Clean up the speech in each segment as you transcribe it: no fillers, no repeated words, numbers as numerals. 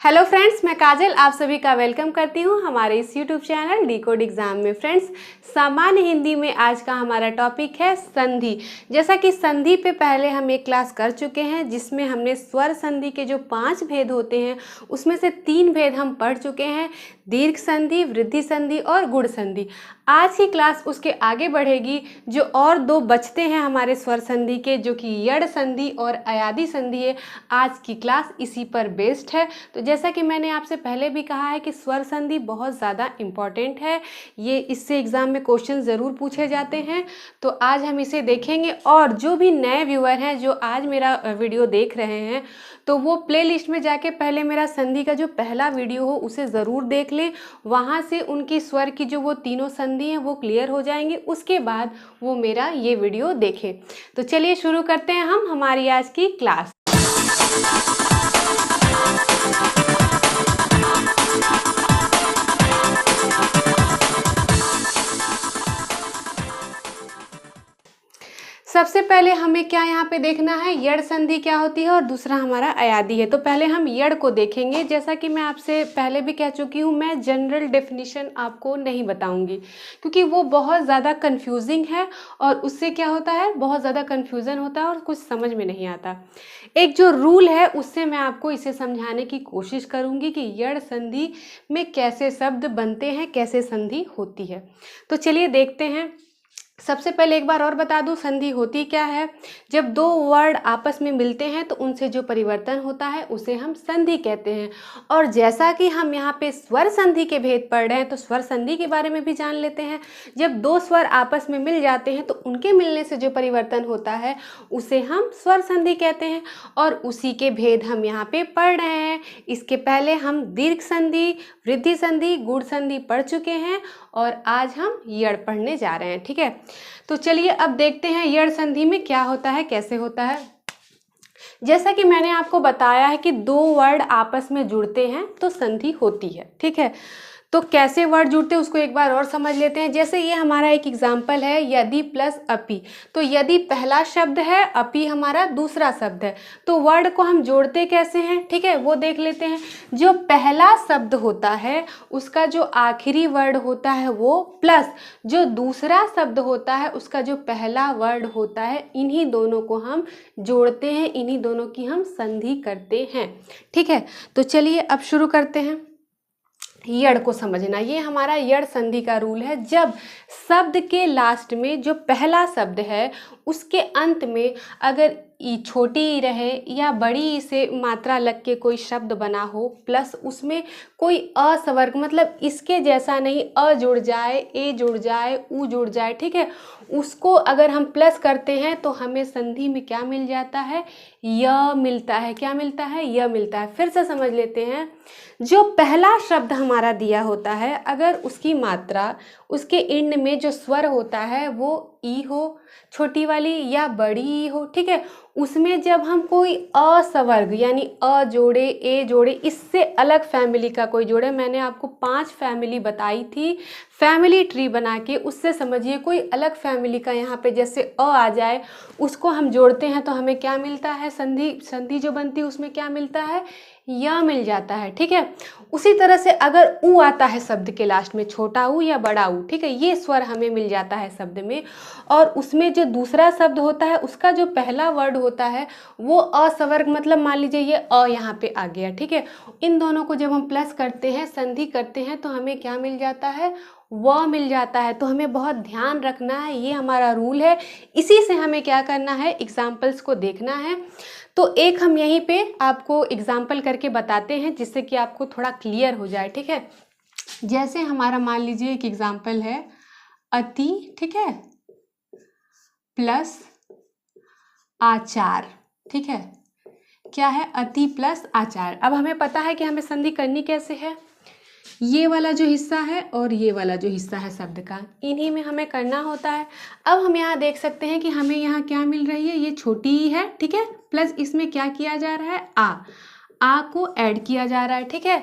Hello friends, मैं काजल आप सभी का वेलकम करती हूं हमारे इस यूट्यूब चैनल डिकोड एग्जाम में। फ्रेंड्स, सामान्य हिंदी में आज का हमारा टॉपिक है संधि। जैसा कि संधि पे पहले हम एक क्लास कर चुके हैं जिसमें हमने स्वर संधि के जो 5 भेद होते हैं उसमें से 3 भेद हम पढ़ चुके हैं, दीर्घ संधि, वृद्धि संधि और गुण संधि। आज की क्लास उसके आगे बढ़ेगी। जो और 2 बचते हैं हमारे स्वर संधि के, जो कि यड़ संधि और अयादि संधि है। आज की क्लास इसी पर बेस्ड है। तो जैसा कि मैंने आपसे पहले भी कहा है कि स्वर संधि बहुत ज़्यादा इम्पॉर्टेंट है, ये इससे एग्ज़ाम में क्वेश्चन ज़रूर पूछे जाते हैं। तो आज हम इसे देखेंगे। और जो भी नए व्यूअर हैं जो आज मेरा वीडियो देख रहे हैं, तो वो प्लेलिस्ट में जाके पहले मेरा संधि का जो पहला वीडियो हो उसे ज़रूर देख लें। वहाँ से उनकी स्वर की जो वो तीनों संधि हैं वो क्लियर हो जाएंगे। उसके बाद वो मेरा ये वीडियो देखें। तो चलिए शुरू करते हैं हम हमारी आज की क्लास। सबसे पहले हमें क्या यहाँ पे देखना है, यड़ संधि क्या होती है और दूसरा हमारा अयादि है। तो पहले हम यड़ को देखेंगे। जैसा कि मैं आपसे पहले भी कह चुकी हूँ, मैं जनरल डेफिनेशन आपको नहीं बताऊंगी क्योंकि वो बहुत ज़्यादा कंफ्यूजिंग है और उससे क्या होता है, बहुत ज़्यादा कंफ्यूजन होता है और कुछ समझ में नहीं आता। एक जो रूल है उससे मैं आपको इसे समझाने की कोशिश करूँगी कि यड़ संधि में कैसे शब्द बनते हैं, कैसे संधि होती है। तो चलिए देखते हैं। सबसे पहले एक बार और बता दूं, संधि होती क्या है। जब 2 वर्ड आपस में मिलते हैं तो उनसे जो परिवर्तन होता है उसे हम संधि कहते हैं। और जैसा कि हम यहाँ पे स्वर संधि के भेद पढ़ रहे हैं तो स्वर संधि के बारे में भी जान लेते हैं। जब 2 स्वर आपस में मिल जाते हैं तो उनके मिलने से जो परिवर्तन होता है उसे हम स्वर संधि कहते हैं और उसी के भेद हम यहाँ पे पढ़ रहे हैं। इसके पहले हम दीर्घ संधि, वृद्धि संधि, गुण संधि पढ़ चुके हैं और आज हम यड़ पढ़ने जा रहे हैं। ठीक है, तो चलिए अब देखते हैं यड़ संधि में क्या होता है, कैसे होता है। जैसा कि मैंने आपको बताया है कि 2 वर्ड आपस में जुड़ते हैं तो संधि होती है। ठीक है, तो कैसे वर्ड जुड़ते हैं उसको एक बार और समझ लेते हैं। जैसे ये हमारा एक एग्जाम्पल है, यदि प्लस अपि। तो यदि पहला शब्द है, अपि हमारा दूसरा शब्द है, तो वर्ड को हम जोड़ते कैसे हैं, ठीक है, वो देख लेते हैं। जो पहला शब्द होता है उसका जो आखिरी वर्ड होता है वो प्लस जो दूसरा शब्द होता है उसका जो पहला वर्ड होता है, इन्हीं दोनों को हम जोड़ते हैं, इन्हीं दोनों की हम संधि करते हैं। ठीक है, तो चलिए अब शुरू करते हैं। यड़ को समझना, ये हमारा यड़ संधि का रूल है। जब शब्द के लास्ट में जो पहला शब्द है उसके अंत में अगर ई छोटी ई रहे या बड़ी ई से मात्रा लग के कोई शब्द बना हो, प्लस उसमें कोई अस्वर्ग मतलब इसके जैसा नहीं, अ जुड़ जाए, ए जुड़ जाए, उ जुड़ जाए, ठीक है, उसको अगर हम प्लस करते हैं तो हमें संधि में क्या मिल जाता है, य मिलता है। क्या मिलता है, य मिलता है। फिर से समझ लेते हैं। जो पहला शब्द हमारा दिया होता है अगर उसकी मात्रा, उसके एंड में जो स्वर होता है वो ई हो, छोटी वाली या बड़ी ई हो, ठीक है, उसमें जब हम कोई अस्वर्ग यानी अ जोड़े, ए जोड़े, इससे अलग फैमिली का कोई जोड़े, मैंने आपको 5 फैमिली बताई थी फैमिली ट्री बना के, उससे समझिए कोई अलग फैमिली का यहाँ पे जैसे अ आ जाए, उसको हम जोड़ते हैं तो हमें क्या मिलता है, संधि जो बनती है उसमें क्या मिलता है, या मिल जाता है। ठीक है, उसी तरह से अगर उ आता है शब्द के लास्ट में, छोटा उ या बड़ा उ, ठीक है, ये स्वर हमें मिल जाता है शब्द में। और उसमें जो दूसरा शब्द होता है उसका जो पहला वर्ड होता है वो अस्वर्ग मतलब मान लीजिए ये अ यहाँ पे आ गया। ठीक है, इन दोनों को जब हम प्लस करते हैं, संधि करते हैं, तो हमें क्या मिल जाता है, व मिल जाता है। तो हमें बहुत ध्यान रखना है, ये हमारा रूल है। इसी से हमें क्या करना है, एग्जाम्पल्स को देखना है। तो एक हम यहीं पे आपको एग्जाम्पल करके बताते हैं जिससे कि आपको थोड़ा क्लियर हो जाए। ठीक है, जैसे हमारा मान लीजिए एक एग्जाम्पल है अति, ठीक है, प्लस आचार। ठीक है, क्या है, अति प्लस आचार। अब हमें पता है कि हमें संधि करनी कैसे है, ये वाला जो हिस्सा है और ये वाला जो हिस्सा है शब्द का, इन्हीं में हमें करना होता है। अब हम यहाँ देख सकते हैं कि हमें यहाँ क्या मिल रही है, ये छोटी ही है, ठीक है, प्लस इसमें क्या किया जा रहा है, आ को ऐड किया जा रहा है। ठीक है,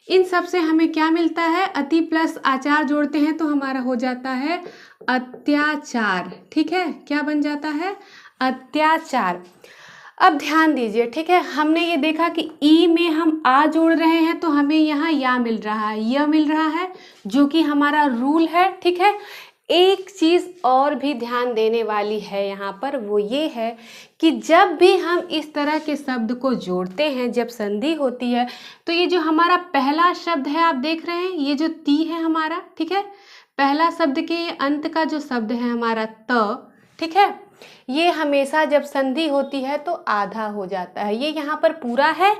इन सब से हमें क्या मिलता है, अति प्लस आचार जोड़ते हैं तो हमारा हो जाता है अत्याचार। ठीक है, क्या बन जाता है, अत्याचार। अब ध्यान दीजिए, ठीक है, हमने ये देखा कि ई में हम आ जोड़ रहे हैं तो हमें यहाँ या मिल रहा है, यह मिल रहा है, जो कि हमारा रूल है, ठीक है। एक चीज़ और भी ध्यान देने वाली है यहाँ पर, वो ये है कि जब भी हम इस तरह के शब्द को जोड़ते हैं, जब संधि होती है, तो ये जो हमारा पहला शब्द है आप देख रहे हैं, ये जो ती है हमारा, ठीक है, पहला शब्द के अंत का जो शब्द है हमारा त, ठीक है, ये हमेशा जब संधि होती है तो आधा हो जाता है। ये यहाँ पर पूरा है,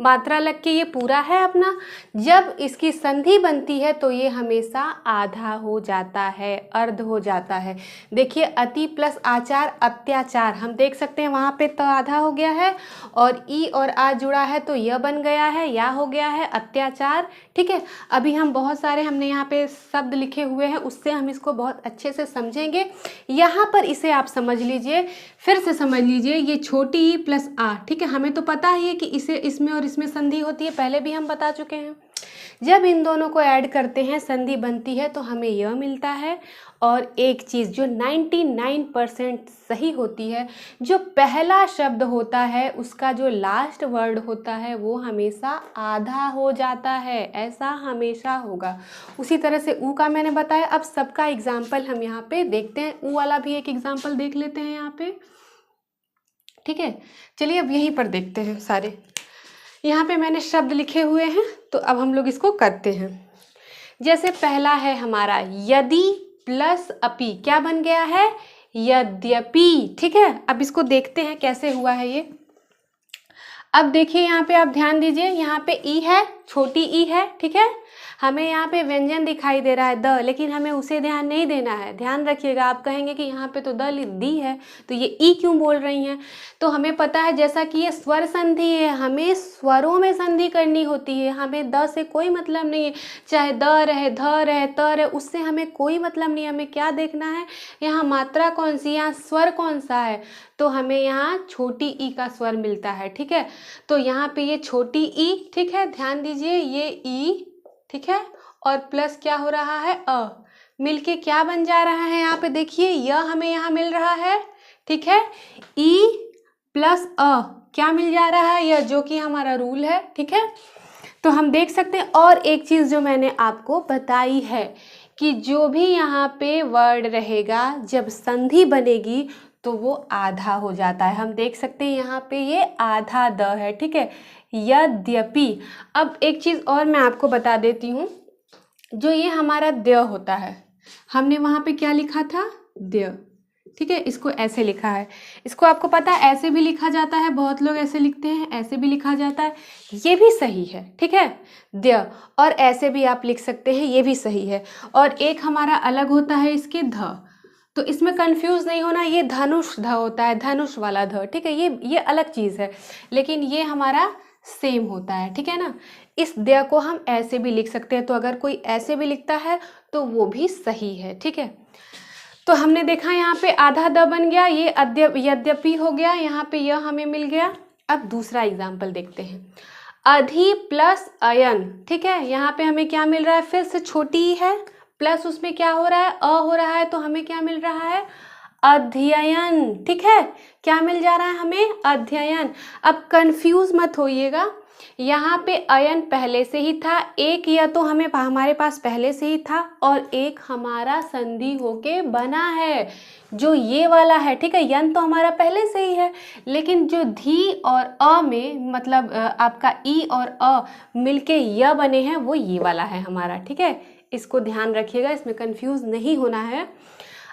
मात्रा लग के ये पूरा है अपना, जब इसकी संधि बनती है तो ये हमेशा आधा हो जाता है, अर्ध हो जाता है। देखिए, अति प्लस आचार अत्याचार, हम देख सकते हैं वहाँ पे तो आधा हो गया है, और ई और आ जुड़ा है तो यह बन गया है, या हो गया है अत्याचार, ठीक है। अभी हम बहुत सारे हमने यहाँ पे शब्द लिखे हुए हैं, उससे हम इसको बहुत अच्छे से समझेंगे। यहाँ पर इसे आप समझ लीजिए, फिर से समझ लीजिए, ये छोटी ई प्लस आ, ठीक है, हमें तो पता ही है कि इसे इसमें और इसमें संधि होती है, पहले भी हम बता चुके हैं। जब इन दोनों को ऐड करते हैं, संधि बनती है तो हमें यह मिलता है। और एक चीज़ जो 99% सही होती है, जो पहला शब्द होता है उसका जो लास्ट वर्ड होता है वो हमेशा आधा हो जाता है, ऐसा हमेशा होगा। उसी तरह से ऊ का मैंने बताया। अब सबका एग्जाम्पल हम यहाँ पे देखते हैं, ऊ वाला भी एक एग्जाम्पल देख लेते हैं यहाँ पे, ठीक है। चलिए अब यहीं पर देखते हैं सारे, यहाँ पे मैंने शब्द लिखे हुए हैं, तो अब हम लोग इसको करते हैं। जैसे पहला है हमारा यदि प्लस अपि, क्या बन गया है, यद्यपि, ठीक है। अब इसको देखते हैं कैसे हुआ है ये। अब देखिए यहाँ पे आप ध्यान दीजिए, यहाँ पे ई है, छोटी ई है, ठीक है, हमें यहाँ पे व्यंजन दिखाई दे रहा है द, लेकिन हमें उसे ध्यान नहीं देना है। ध्यान रखिएगा, आप कहेंगे कि यहाँ पे तो दी है, तो ये ई क्यों बोल रही हैं, तो हमें पता है जैसा कि ये स्वर संधि है, हमें स्वरों में संधि करनी होती है, हमें द से कोई मतलब नहीं है, चाहे द रहे, ध रहे, त रहे, उससे हमें कोई मतलब नहीं है। हमें क्या देखना है, यहाँ मात्रा कौन सी, यहाँ स्वर कौन सा है, तो हमें यहाँ छोटी ई का स्वर मिलता है, ठीक है। तो यहाँ पे ये छोटी ई, ठीक है, ध्यान दीजिए, ये ई, ठीक है, और प्लस क्या हो रहा है, अ, मिलके क्या बन जा रहा है, यहाँ पे देखिए, यह हमें यहाँ मिल रहा है, ठीक है, ई प्लस अ, क्या मिल जा रहा है, यह, जो कि हमारा रूल है, ठीक है। तो हम देख सकते हैं। और एक चीज़ जो मैंने आपको बताई है कि जो भी यहाँ पे वर्ड रहेगा, जब संधि बनेगी तो वो आधा हो जाता है। हम देख सकते हैं यहाँ पे ये आधा द है, ठीक है, यद्यपि। अब एक चीज़ और मैं आपको बता देती हूँ, जो ये हमारा द्य होता है, हमने वहाँ पे क्या लिखा था, द्य, ठीक है, इसको ऐसे लिखा है। इसको आपको पता है ऐसे भी लिखा जाता है, बहुत लोग ऐसे लिखते हैं, ऐसे भी लिखा जाता है, ये भी सही है, ठीक है, द्य, और ऐसे भी आप लिख सकते हैं, ये भी सही है। और एक हमारा अलग होता है इसके ध, तो इसमें कंफ्यूज नहीं होना, ये धनुष ध होता है, धनुष वाला ध, ठीक है, ये अलग चीज़ है, लेकिन ये हमारा सेम होता है, ठीक है ना। इस द्य को हम ऐसे भी लिख सकते हैं, तो अगर कोई ऐसे भी लिखता है तो वो भी सही है, ठीक है। तो हमने देखा यहाँ पे आधा द बन गया, ये यद्यपि हो गया, यहाँ पे यह हमें मिल गया। अब दूसरा एग्जाम्पल देखते हैं, अधि प्लस अयन, ठीक है, यहाँ पे हमें क्या मिल रहा है, फिर से छोटी ही है, प्लस उसमें क्या हो रहा है, अ हो रहा है, तो हमें क्या मिल रहा है, अध्ययन, ठीक है, क्या मिल जा रहा है हमें, अध्ययन। अब कंफ्यूज मत होइएगा, यहाँ पे अयन पहले से ही था, एक या तो हमें हमारे पास पहले से ही था, और एक हमारा संधि होके बना है, जो ये वाला है, ठीक है, यन तो हमारा पहले से ही है, लेकिन जो धी और अ में, मतलब आपका ई और अ मिलके य बने हैं, वो ये वाला है हमारा, ठीक है। इसको ध्यान रखिएगा, इसमें कंफ्यूज नहीं होना है।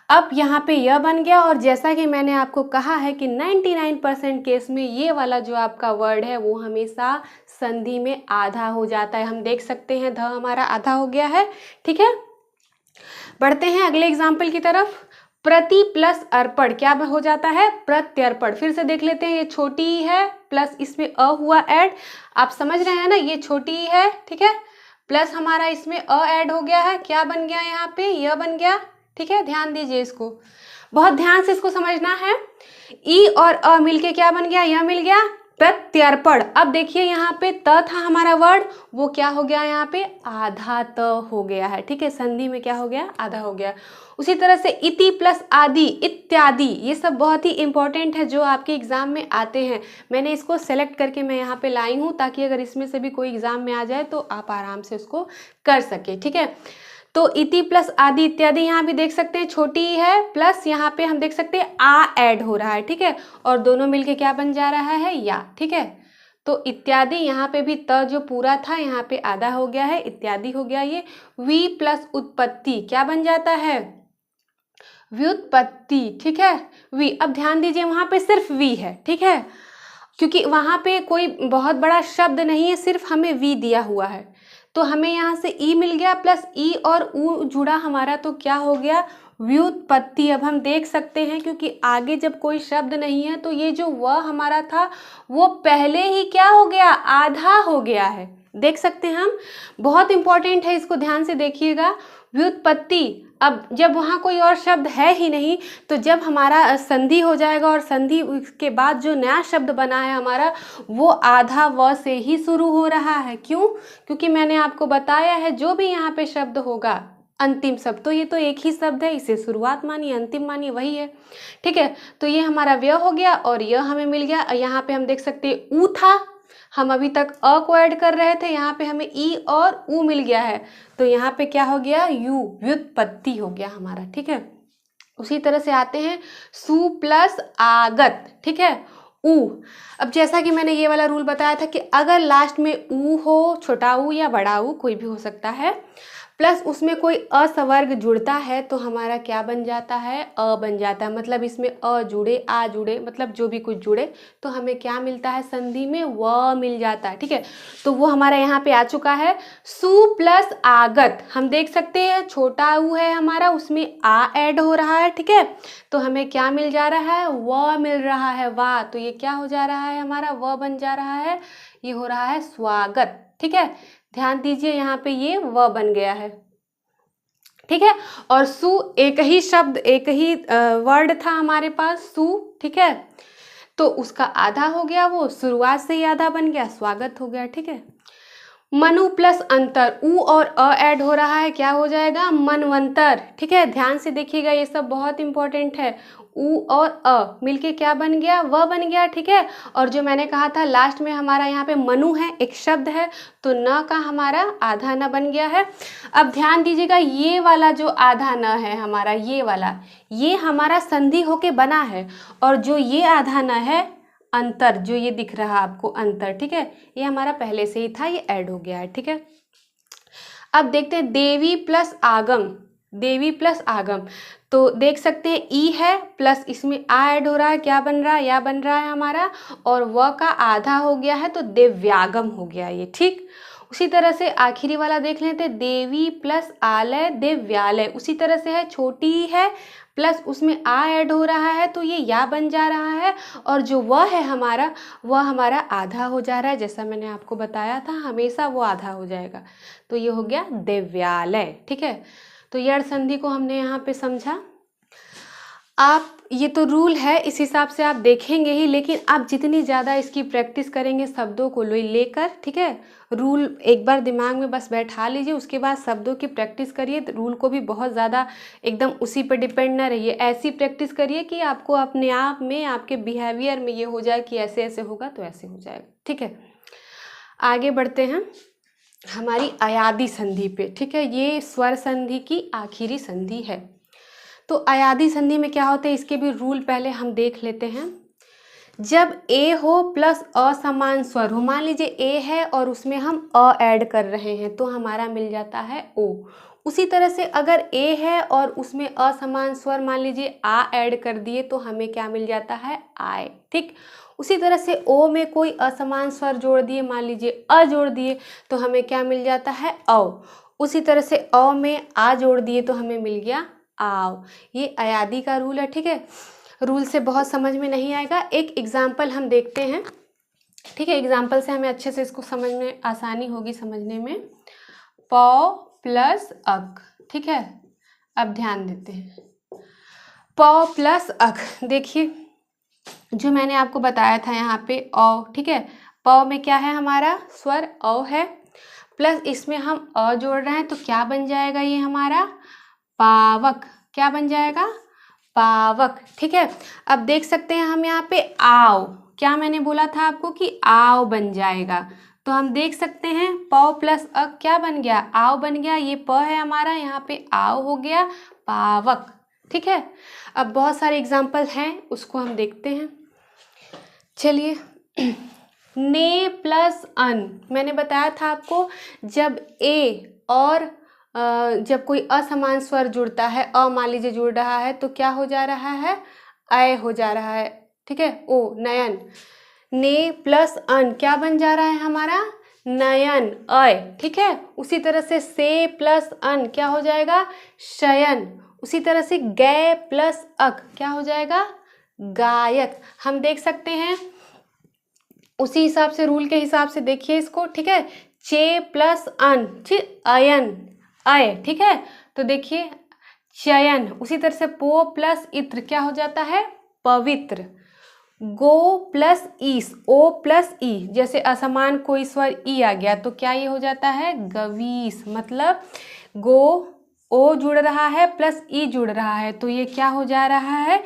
अब यहाँ पे यह बन गया, और जैसा कि मैंने आपको कहा है कि 99% केस में ये वाला जो आपका वर्ड है वो हमेशा संधि में आधा हो जाता है। हम देख सकते हैं ध हमारा आधा हो गया है, ठीक है। बढ़ते हैं अगले एग्जाम्पल की तरफ। प्रति प्लस अर्पण क्या हो जाता है, प्रत्यर्पण। फिर से देख लेते हैं, ये छोटी ई है, प्लस इसमें अ हुआ ऐड, आप समझ रहे हैं ना, ये छोटी ई है, ठीक है, प्लस हमारा इसमें अ ऐड हो गया है, क्या बन गया यहाँ पे, यह बन गया, ठीक है। ध्यान दीजिए, इसको बहुत ध्यान से इसको समझना है। ई और अ मिलके क्या बन गया, यह मिल गया, प्रत्यर्पण। अब देखिए यहाँ पे त था हमारा वर्ड, वो क्या हो गया यहाँ पे आधा त हो गया है, ठीक है, संधि में क्या हो गया आधा हो गया। उसी तरह से इति प्लस आदि, इत्यादि, ये सब बहुत ही इंपॉर्टेंट है जो आपके एग्जाम में आते हैं। मैंने इसको सेलेक्ट करके मैं यहाँ पे लाई हूँ ताकि अगर इसमें से भी कोई एग्जाम में आ जाए तो आप आराम से उसको कर सके, ठीक है। तो इति प्लस आदि इत्यादि यहाँ भी देख सकते हैं छोटी है, प्लस यहाँ पे हम देख सकते हैं आ ऐड हो रहा है, ठीक है, और दोनों मिलके क्या बन जा रहा है या, ठीक है। तो इत्यादि यहाँ पे भी त जो पूरा था यहाँ पे आधा हो गया है, इत्यादि हो गया ये। वी प्लस उत्पत्ति क्या बन जाता है व्युत्पत्ति, ठीक है, वी। अब ध्यान दीजिए वहां पे सिर्फ वी है, ठीक है, क्योंकि वहां पे कोई बहुत बड़ा शब्द नहीं है, सिर्फ हमें वी दिया हुआ है, तो हमें यहाँ से ई मिल गया, प्लस ई और ऊ जुड़ा हमारा, तो क्या हो गया व्युत्पत्ति। अब हम देख सकते हैं क्योंकि आगे जब कोई शब्द नहीं है तो ये जो व हमारा था वो पहले ही क्या हो गया आधा हो गया है, देख सकते हैं हम। बहुत इंपॉर्टेंट है, इसको ध्यान से देखिएगा, व्युत्पत्ति। अब जब वहाँ कोई और शब्द है ही नहीं तो जब हमारा संधि हो जाएगा और संधि के बाद जो नया शब्द बना है हमारा वो आधा व से ही शुरू हो रहा है। क्यों? क्योंकि मैंने आपको बताया है जो भी यहाँ पे शब्द होगा अंतिम शब्द, तो ये तो एक ही शब्द है, इसे शुरुआत मानिए अंतिम मानिए वही है, ठीक है। तो ये हमारा व्यय हो गया और यह हमें मिल गया। यहाँ पे हम देख सकते हैं ऊ था, हम अभी तक अ को ऐड कर रहे थे, यहाँ पे हमें ई और ऊ मिल गया है, तो यहाँ पे क्या हो गया यू, व्युत्पत्ति हो गया हमारा, ठीक है। उसी तरह से आते हैं सु प्लस आगत, ठीक है, ऊ। अब जैसा कि मैंने ये वाला रूल बताया था कि अगर लास्ट में ऊ हो, छोटा ऊ या बड़ा ऊ कोई भी हो सकता है, प्लस उसमें कोई असवर्ग जुड़ता है तो हमारा क्या बन जाता है अ बन जाता है। मतलब इसमें अ जुड़े आ जुड़े, मतलब जो भी कुछ जुड़े तो हमें क्या मिलता है संधि में व मिल जाता है, ठीक है। तो वो हमारा यहाँ पे आ चुका है। सु प्लस आगत, हम देख सकते हैं छोटा ऊ है हमारा, उसमें आ ऐड हो रहा है, ठीक है, तो हमें क्या मिल जा रहा है व मिल रहा है, वाह। तो ये क्या हो जा रहा है हमारा व बन जा रहा है, ये हो रहा है स्वागत, ठीक है। ध्यान दीजिए यहाँ पे ये व बन गया है, ठीक है। और सु एक ही शब्द एक ही वर्ड था हमारे पास सु, ठीक है, तो उसका आधा हो गया, वो शुरुआत से ही आधा बन गया, स्वागत हो गया, ठीक है। मनु प्लस अंतर, ऊ और अ ऐड हो रहा है, क्या हो जाएगा मनवंतर, ठीक है। ध्यान से देखिएगा ये सब बहुत इंपॉर्टेंट है। ऊ और अ मिलके क्या बन गया व बन गया, ठीक है। और जो मैंने कहा था लास्ट में हमारा यहाँ पे मनु है, एक शब्द है, तो न का हमारा आधा न बन गया है। अब ध्यान दीजिएगा ये वाला जो आधा न है हमारा, ये वाला, ये हमारा संधि होके बना है, और जो ये आधा न है अंतर, जो ये दिख रहा आपको अंतर, ठीक है, ये हमारा पहले से ही था, ये ऐड हो गया है, ठीक है। अब देखते हैं देवी प्लस आगम, देवी प्लस आगम, तो देख सकते हैं ई है प्लस इसमें आ ऐड हो रहा है, क्या बन रहा है या बन रहा है हमारा, और व का आधा हो गया है तो दिव्यागम हो गया ये, ठीक। उसी तरह से आखिरी वाला देख लेते हैं, देवी प्लस आलय दिव्यालय, उसी तरह से है, छोटी है प्लस उसमें आ ऐड हो रहा है तो ये या बन जा रहा है, और जो वह है हमारा वह हमारा आधा हो जा रहा है, जैसा मैंने आपको बताया था हमेशा वो आधा हो जाएगा, तो ये हो गया दिव्यालय, ठीक है। तो यड़ संधि को हमने यहाँ पे समझा। आप ये तो रूल है, इस हिसाब से आप देखेंगे ही, लेकिन आप जितनी ज़्यादा इसकी प्रैक्टिस करेंगे शब्दों को लेकर, ठीक है, रूल एक बार दिमाग में बस बैठा लीजिए, उसके बाद शब्दों की प्रैक्टिस करिए। रूल को भी बहुत ज़्यादा एकदम उसी पर डिपेंड ना रहिए, ऐसी प्रैक्टिस करिए कि आपको अपने आप में आपके बिहेवियर में ये हो जाए कि ऐसे ऐसे होगा तो ऐसे हो जाएगा, ठीक है। आगे बढ़ते हैं हमारी अयादी संधि पे, ठीक है, ये स्वर संधि की आखिरी संधि है। तो अयादी संधि में क्या होता है इसके भी रूल पहले हम देख लेते हैं। जब ए हो प्लस असमान स्वर हो, मान लीजिए ए है और उसमें हम अ ऐड कर रहे हैं तो हमारा मिल जाता है ओ। उसी तरह से अगर ए है और उसमें असमान स्वर मान लीजिए आ ऐड कर दिए तो हमें क्या मिल जाता है आए, ठीक। उसी तरह से ओ में कोई असमान स्वर जोड़ दिए, मान लीजिए अ जोड़ दिए तो हमें क्या मिल जाता है औ। उसी तरह से अ में आ जोड़ दिए तो हमें मिल गया आओ। ये अयादी का रूल है, ठीक है। रूल से बहुत समझ में नहीं आएगा, एक एग्जाम्पल हम देखते हैं, ठीक है, एग्जाम्पल से हमें अच्छे से इसको समझने आसानी होगी समझने में। प प्लस अक, ठीक है, अब ध्यान देते हैं, प प्लस अक, देखिए जो मैंने आपको बताया था यहाँ पे औ, ठीक है। प में क्या है हमारा स्वर औ है, प्लस इसमें हम अ जोड़ रहे हैं तो क्या बन जाएगा ये हमारा पावक। क्या बन जाएगा पावक, ठीक है। अब देख सकते हैं हम यहाँ पे आओ, क्या मैंने बोला था आपको कि आओ बन जाएगा, तो हम देख सकते हैं प प्लस अ क्या बन गया आओ बन गया। ये प है हमारा, यहाँ पे आओ हो गया पावक, ठीक है। अब बहुत सारे एग्जाम्पल हैं, उसको हम देखते हैं। चलिए ने प्लस अन, मैंने बताया था आपको जब ए और जब कोई असमान स्वर जुड़ता है, अ मान लीजिए जुड़ रहा है तो क्या हो जा रहा है अय हो जा रहा है, ठीक है। ओ नयन, ने प्लस अन क्या बन जा रहा है हमारा नयन अय, ठीक है। उसी तरह से प्लस अन क्या हो जाएगा शयन। उसी तरह से गे प्लस अक क्या हो जाएगा गायक। हम देख सकते हैं उसी हिसाब से, रूल के हिसाब से देखिए इसको, ठीक है। चे प्लस अन ठीक अयन अय, ठीक है। तो देखिए चयन। उसी तरह से पो प्लस इत्र क्या हो जाता है पवित्र। गो प्लस ईस ओ प्लस ई, जैसे असमान कोई स्वर ई आ गया तो क्या ये हो जाता है गवीस। मतलब गो ओ जुड़ रहा है प्लस ई जुड़ रहा है तो ये क्या हो जा रहा है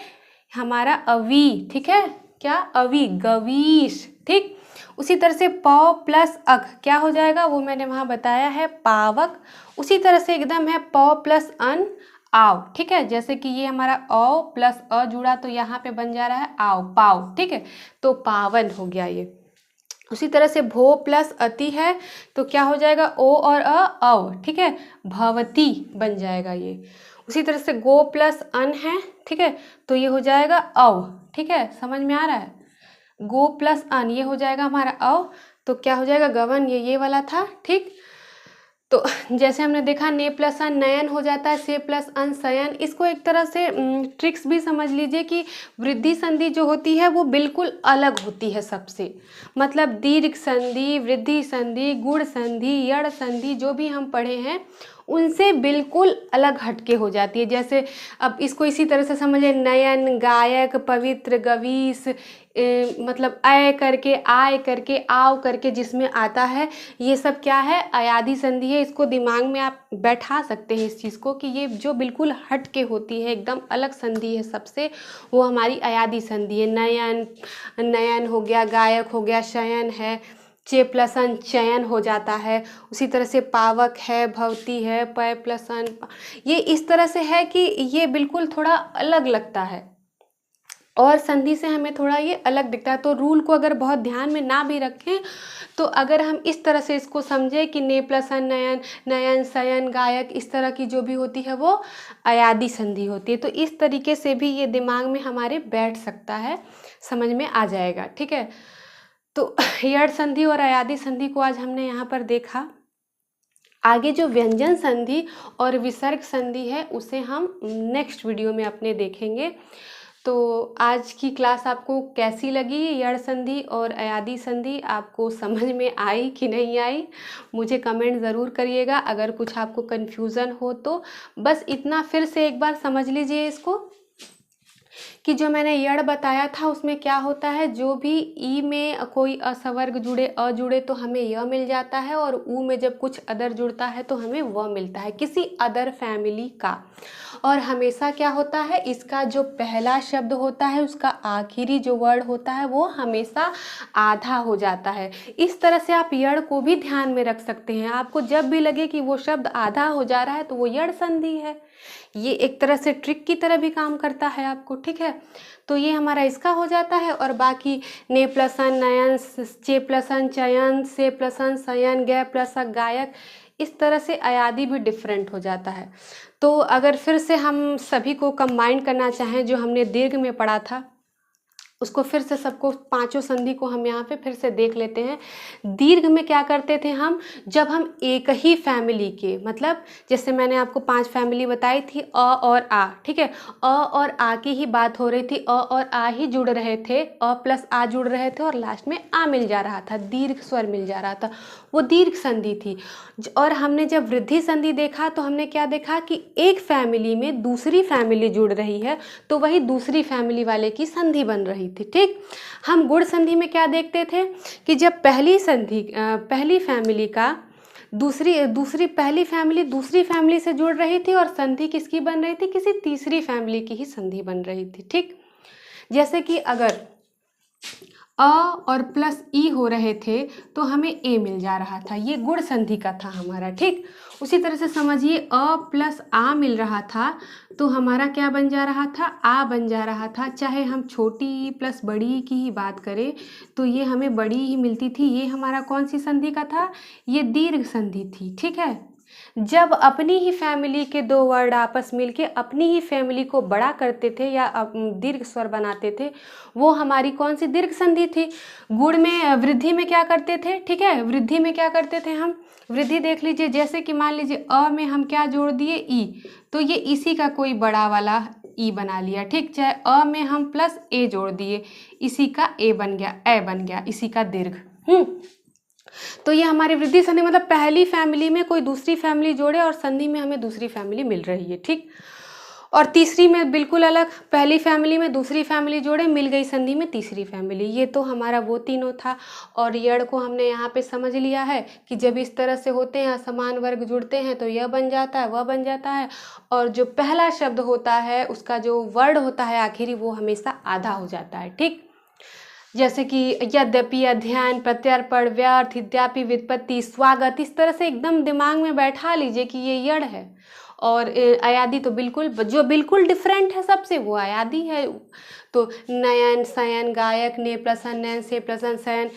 हमारा अवी, ठीक है। क्या अवी गवीश, ठीक। उसी तरह से पौ प्लस अक क्या हो जाएगा वो मैंने वहाँ बताया है पावक। उसी तरह से एकदम है पौ प्लस अन आओ, ठीक है। जैसे कि ये हमारा औ प्लस अ जुड़ा तो यहाँ पे बन जा रहा है आओ पाओ, ठीक है। तो पावन हो गया ये। उसी तरह से भो प्लस अति है तो क्या हो जाएगा ओ और अ अव, ठीक है। भवती बन जाएगा ये। उसी तरह से गो प्लस अन है, ठीक है, तो ये हो जाएगा अव, ठीक है। समझ में आ रहा है, गो प्लस अन ये हो जाएगा हमारा अव, तो क्या हो जाएगा गवन, ये वाला था, ठीक। तो जैसे हमने देखा ने प्लस अन नयन हो जाता है, से प्लस अन शयन। इसको एक तरह से ट्रिक्स भी समझ लीजिए कि वृद्धि संधि जो होती है वो बिल्कुल अलग होती है सबसे। मतलब दीर्घ संधि, वृद्धि संधि, गुण संधि, यड़ संधि जो भी हम पढ़े हैं उनसे बिल्कुल अलग हटके हो जाती है। जैसे अब इसको इसी तरह से समझिए, नयन, गायक, पवित्र, गवीस, मतलब अय करके, आय करके, आव करके जिसमें आता है, ये सब क्या है अयादी संधि है। इसको दिमाग में आप बैठा सकते हैं इस चीज़ को कि ये जो बिल्कुल हट के होती है, एकदम अलग संधि है सबसे, वो हमारी अयादी संधि है। नयन, नयन हो गया, गायक हो गया, शयन है, चे प्लस अन चयन हो जाता है। उसी तरह से पावक है, भवती है, पय प्लस अन, ये इस तरह से है कि ये बिल्कुल थोड़ा अलग लगता है और संधि से हमें थोड़ा ये अलग दिखता है। तो रूल को अगर बहुत ध्यान में ना भी रखें तो अगर हम इस तरह से इसको समझें कि ने प्लस अन नयन, नयन, शयन, गायक, इस तरह की जो भी होती है वो अयादी संधि होती है। तो इस तरीके से भी ये दिमाग में हमारे बैठ सकता है, समझ में आ जाएगा, ठीक है। तो यड़ संधि और अयादी संधि को आज हमने यहाँ पर देखा। आगे जो व्यंजन संधि और विसर्ग संधि है उसे हम नेक्स्ट वीडियो में अपने देखेंगे। तो आज की क्लास आपको कैसी लगी, यड़ संधि और अयादी संधि आपको समझ में आई कि नहीं आई, मुझे कमेंट ज़रूर करिएगा। अगर कुछ आपको कन्फ्यूज़न हो तो बस इतना फिर से एक बार समझ लीजिए इसको कि जो मैंने यड़ बताया था उसमें क्या होता है, जो भी ई में कोई असवर्ग जुड़े, अ जुड़े तो हमें य मिल जाता है, और ऊ में जब कुछ अदर जुड़ता है तो हमें व मिलता है, किसी अदर फैमिली का। और हमेशा क्या होता है, इसका जो पहला शब्द होता है उसका आखिरी जो वर्ड होता है वो हमेशा आधा हो जाता है। इस तरह से आप यड़ को भी ध्यान में रख सकते हैं। आपको जब भी लगे कि वो शब्द आधा हो जा रहा है तो वो यड़ संधि है। ये एक तरह से ट्रिक की तरह भी काम करता है आपको, ठीक है। तो ये हमारा इसका हो जाता है। और बाकी ने प्लस अन नयन, चे प्लस अन चयन, से प्लस अन शयन, गे प्लस अ गायक, इस तरह से अयादी भी डिफरेंट हो जाता है। तो अगर फिर से हम सभी को कंबाइन करना चाहें जो हमने दीर्घ में पढ़ा था, उसको फिर से सबको पांचों संधि को हम यहाँ पे फिर से देख लेते हैं। दीर्घ में क्या करते थे हम, जब हम एक ही फैमिली के, मतलब जैसे मैंने आपको 5 फैमिली बताई थी, अ और आ, ठीक है, अ और आ की ही बात हो रही थी, अ और आ ही जुड़ रहे थे, अ प्लस आ जुड़ रहे थे और लास्ट में आ मिल जा रहा था, दीर्घ स्वर मिल जा रहा था, वो दीर्घ संधि थी। और हमने जब वृद्धि संधि देखा तो हमने क्या देखा कि एक फैमिली में दूसरी फैमिली जुड़ रही है तो वही दूसरी फैमिली वाले की संधि बन रही थी। ठीक, हम गुण संधि में क्या देखते थे कि जब पहली फैमिली का पहली फैमिली दूसरी फैमिली से जुड़ रही थी और संधि किसकी बन रही थी, किसी तीसरी फैमिली की ही संधि बन रही थी। ठीक, जैसे कि अगर अ और प्लस ई हो रहे थे तो हमें ए मिल जा रहा था, ये गुण संधि का था हमारा। ठीक, उसी तरह से समझिए अ प्लस आ मिल रहा था तो हमारा क्या बन जा रहा था, आ बन जा रहा था। चाहे हम छोटी ई प्लस बड़ी ई की ही बात करें तो ये हमें बड़ी ही मिलती थी। ये हमारा कौन सी संधि का था, ये दीर्घ संधि थी। ठीक है, जब अपनी ही फैमिली के दो वर्ड आपस मिलके अपनी ही फैमिली को बड़ा करते थे या दीर्घ स्वर बनाते थे, वो हमारी कौन सी दीर्घ संधि थी। गुण में वृद्धि में क्या करते थे, ठीक है, वृद्धि में क्या करते थे हम, वृद्धि देख लीजिए, जैसे कि मान लीजिए अ में हम क्या जोड़ दिए, ई, तो ये इसी का कोई बड़ा वाला ई बना लिया। ठीक, चाहे अ में हम प्लस ए जोड़ दिए, इसी का ए बन गया, ए बन गया, इसी का दीर्घ। तो ये हमारी वृद्धि संधि, मतलब पहली फैमिली में कोई दूसरी फैमिली जोड़े और संधि में हमें दूसरी फैमिली मिल रही है। ठीक, और तीसरी में बिल्कुल अलग, पहली फैमिली में दूसरी फैमिली जोड़े, मिल गई संधि में तीसरी फैमिली। ये तो हमारा वो तीनों था। और यड़ को हमने यहाँ पे समझ लिया है कि जब इस तरह से होते हैं, समान वर्ग जुड़ते हैं तो यह बन जाता है, वह बन जाता है, और जो पहला शब्द होता है उसका जो वर्ड होता है आखिरी, वो हमेशा आधा हो जाता है। ठीक, जैसे कि यद्यपि, अध्ययन, प्रत्यर्पण, व्यर्थ, यद्यपि, व्युत्पत्ति, स्वागत, इस तरह से एकदम दिमाग में बैठा लीजिए कि ये यड़ है। और अयादी तो बिल्कुल, जो बिल्कुल डिफरेंट है सबसे, वो अयादी है। तो नयन, शयन, गायक, ने प्रसन्न, नयन से प्रसन्न, शयन।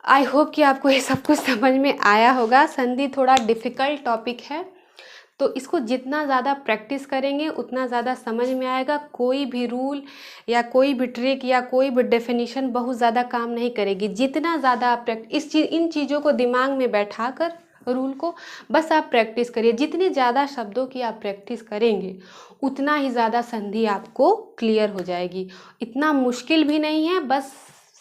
आई होप कि आपको ये सब कुछ समझ में आया होगा। संधि थोड़ा डिफ़िकल्ट टॉपिक है, तो इसको जितना ज़्यादा प्रैक्टिस करेंगे उतना ज़्यादा समझ में आएगा। कोई भी रूल या कोई भी ट्रिक या कोई भी डेफिनेशन बहुत ज़्यादा काम नहीं करेगी। जितना ज़्यादा आप इन चीज़ों को दिमाग में बैठा कर, रूल को बस आप प्रैक्टिस करिए। जितने ज़्यादा शब्दों की आप प्रैक्टिस करेंगे उतना ही ज़्यादा संधि आपको क्लियर हो जाएगी। इतना मुश्किल भी नहीं है, बस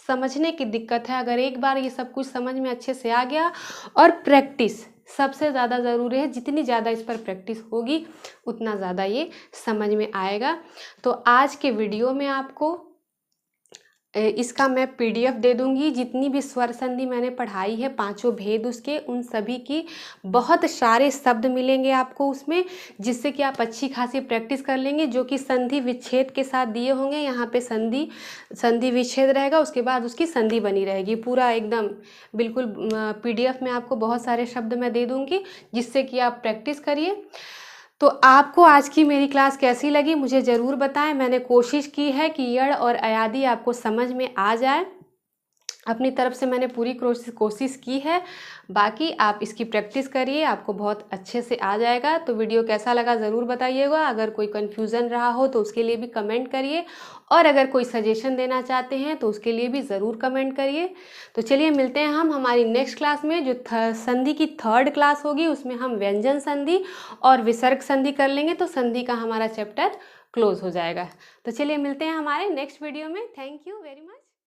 समझने की दिक्कत है। अगर एक बार ये सब कुछ समझ में अच्छे से आ गया, और प्रैक्टिस सबसे ज़्यादा ज़रूरी है, जितनी ज़्यादा इस पर प्रैक्टिस होगी उतना ज़्यादा ये समझ में आएगा। तो आज के वीडियो में आपको इसका मैं PDF दे दूंगी। जितनी भी स्वर संधि मैंने पढ़ाई है, पांचों भेद उसके, उन सभी की बहुत सारे शब्द मिलेंगे आपको उसमें, जिससे कि आप अच्छी खासी प्रैक्टिस कर लेंगे, जो कि संधि विच्छेद के साथ दिए होंगे। यहाँ पे संधि विच्छेद रहेगा, उसके बाद उसकी संधि बनी रहेगी। पूरा एकदम बिल्कुल PDF में आपको बहुत सारे शब्द मैं दे दूँगी, जिससे कि आप प्रैक्टिस करिए। तो आपको आज की मेरी क्लास कैसी लगी मुझे ज़रूर बताएं। मैंने कोशिश की है कि यड़ और अयादी आपको समझ में आ जाए। अपनी तरफ से मैंने पूरी कोशिश की है। बाकी आप इसकी प्रैक्टिस करिए, आपको बहुत अच्छे से आ जाएगा। तो वीडियो कैसा लगा ज़रूर बताइएगा। अगर कोई कन्फ्यूज़न रहा हो तो उसके लिए भी कमेंट करिए, और अगर कोई सजेशन देना चाहते हैं तो उसके लिए भी ज़रूर कमेंट करिए। तो चलिए मिलते हैं हम हमारी नेक्स्ट क्लास में, जो संधि की 3rd क्लास होगी। उसमें हम व्यंजन संधि और विसर्ग संधि कर लेंगे, तो संधि का हमारा चैप्टर क्लोज हो जाएगा। तो चलिए मिलते हैं हमारे नेक्स्ट वीडियो में। Thank you very much.